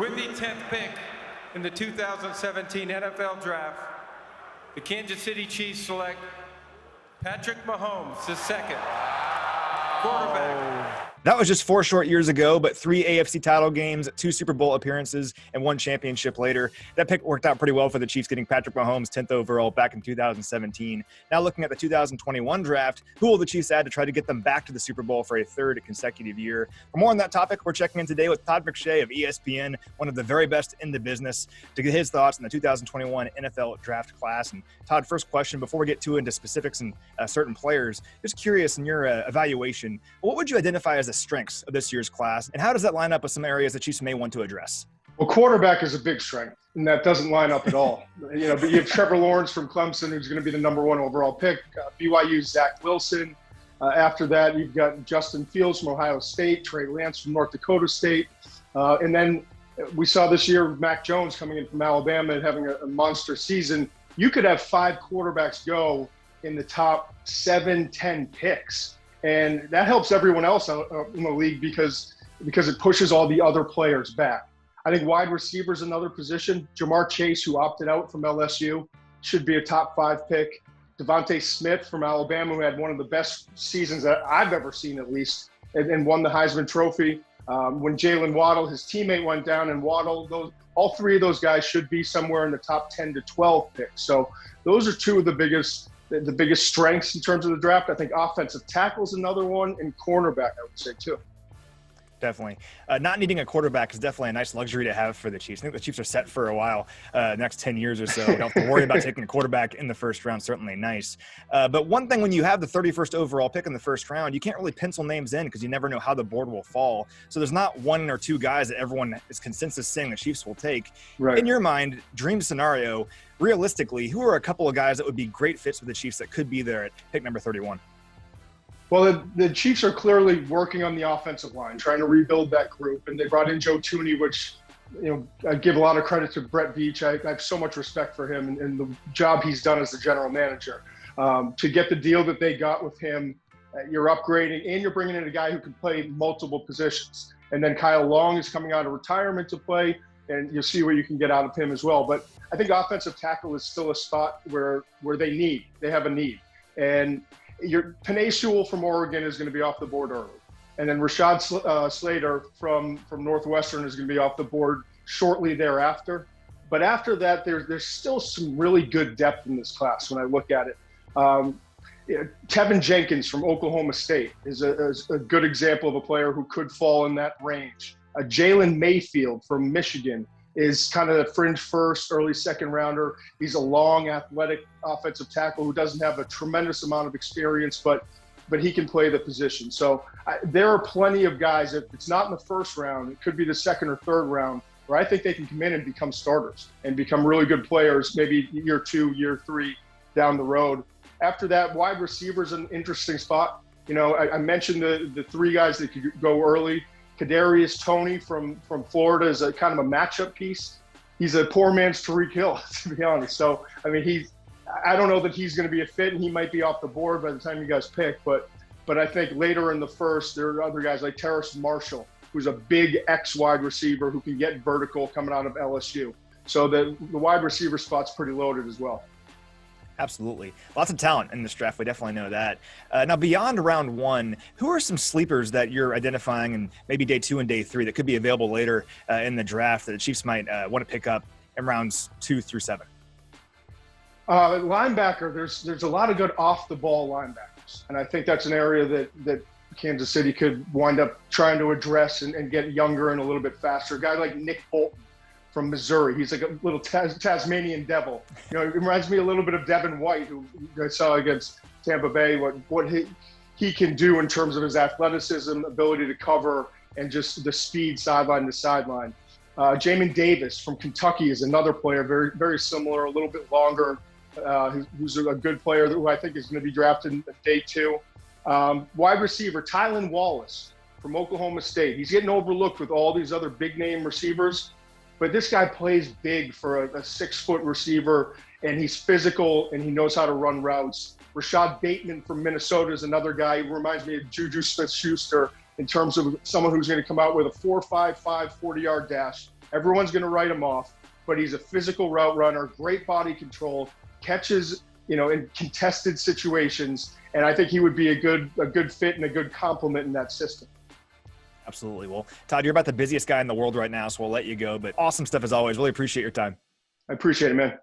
With the 10th pick in the 2017 NFL Draft, the Kansas City Chiefs select Patrick Mahomes, the second quarterback. That was just 4 short years ago, but 3 AFC title games, 2 Super Bowl appearances, and 1 championship later. That pick worked out pretty well for the Chiefs, getting Patrick Mahomes 10th overall back in 2017. Now looking at the 2021 draft, who will the Chiefs add to try to get them back to the Super Bowl for a 3rd consecutive year? For more on that topic, we're checking in today with Todd McShay of ESPN, one of the very best in the business, to get his thoughts on the 2021 NFL draft class. And Todd, first question, before we get too into specifics and certain players, just curious in your evaluation, what would you identify as the strengths of this year's class, and how does that line up with some areas the Chiefs may want to address? Well, quarterback is a big strength, and that doesn't line up at all. But you have Trevor Lawrence from Clemson, who's going to be the number 1 overall pick. BYU's Zach Wilson. After that, you've got Justin Fields from Ohio State, Trey Lance from North Dakota State. And then we saw this year Mac Jones coming in from Alabama and having a monster season. You could have 5 quarterbacks go in the top 7-10 picks. And that helps everyone else in the league because it pushes all the other players back. I think wide receiver is another position. Jamar Chase, who opted out from LSU, should be a top 5 pick. Devontae Smith from Alabama, who had one of the best seasons that I've ever seen, at least, and won the Heisman Trophy. When Jalen Waddle, his teammate, went down, and Waddle, all 3 of those guys should be somewhere in the top 10 to 12 picks. So those are 2 of the biggest strengths in terms of the draft. I think offensive tackle is another one, and cornerback, I would say, too. Definitely. Not needing a quarterback is definitely a nice luxury to have for the Chiefs. I think the Chiefs are set for a while, next 10 years or so. You don't have to worry about taking a quarterback in the first round, certainly nice. But one thing, when you have the 31st overall pick in the first round, you can't really pencil names in because you never know how the board will fall. So there's not 1 or 2 guys that everyone is consensus saying the Chiefs will take. Right. In your mind, dream scenario, realistically, who are a couple of guys that would be great fits for the Chiefs that could be there at pick number 31? Well, the Chiefs are clearly working on the offensive line, trying to rebuild that group. And they brought in Joe Thuney, which, I give a lot of credit to Brett Veach. I have so much respect for him and the job he's done as the general manager. To get the deal that they got with him, you're upgrading, and you're bringing in a guy who can play multiple positions. And then Kyle Long is coming out of retirement to play, and you'll see what you can get out of him as well. But I think offensive tackle is still a spot where they have a need. And your Penei Sewell from Oregon is going to be off the board early. And then Rashad Slater from Northwestern is going to be off the board shortly thereafter. But after that, there's still some really good depth in this class when I look at it. Tevin Jenkins from Oklahoma State is a good example of a player who could fall in that range. Jalen Mayfield from Michigan is kind of the fringe first, early second rounder. He's a long, athletic offensive tackle who doesn't have a tremendous amount of experience, but he can play the position. So there are plenty of guys, if it's not in the first round, it could be the second or third round, where I think they can come in and become starters and become really good players, maybe year 2, year 3 down the road. After that, wide receiver is an interesting spot. I mentioned the 3 guys that could go early. Kadarius Toney from Florida is a kind of a matchup piece. He's a poor man's Tyreek Hill, to be honest. So, I don't know that he's going to be a fit, and he might be off the board by the time you guys pick. But I think later in the first, there are other guys like Terrace Marshall, who's a big X wide receiver who can get vertical coming out of LSU. So the wide receiver spot's pretty loaded as well. Absolutely. Lots of talent in this draft. We definitely know that. Now, beyond round 1, who are some sleepers that you're identifying in maybe day 2 and day 3 that could be available later in the draft that the Chiefs might want to pick up in rounds 2 through 7? Linebacker, there's a lot of good off-the-ball linebackers. And I think that's an area that Kansas City could wind up trying to address and get younger and a little bit faster. A guy like Nick Bolton from Missouri. He's like a little Tasmanian devil. It reminds me a little bit of Devin White, who I saw against Tampa Bay, what he can do in terms of his athleticism, ability to cover, and just the speed sideline to sideline. Jamin Davis from Kentucky is another player, very, very similar, a little bit longer, who's a good player who I think is going to be drafted in day 2. Wide receiver, Tylan Wallace from Oklahoma State. He's getting overlooked with all these other big-name receivers. But this guy plays big for a 6-foot receiver, and he's physical, and he knows how to run routes. Rashad Bateman from Minnesota is another guy who reminds me of Juju Smith-Schuster in terms of someone who's going to come out with a 4.55 40-yard dash Everyone's going to write him off, but he's a physical route runner, great body control, catches, in contested situations. And I think he would be a good fit and a good complement in that system. Absolutely. Well, Todd, you're about the busiest guy in the world right now, so we'll let you go. But awesome stuff as always. Really appreciate your time. I appreciate it, man.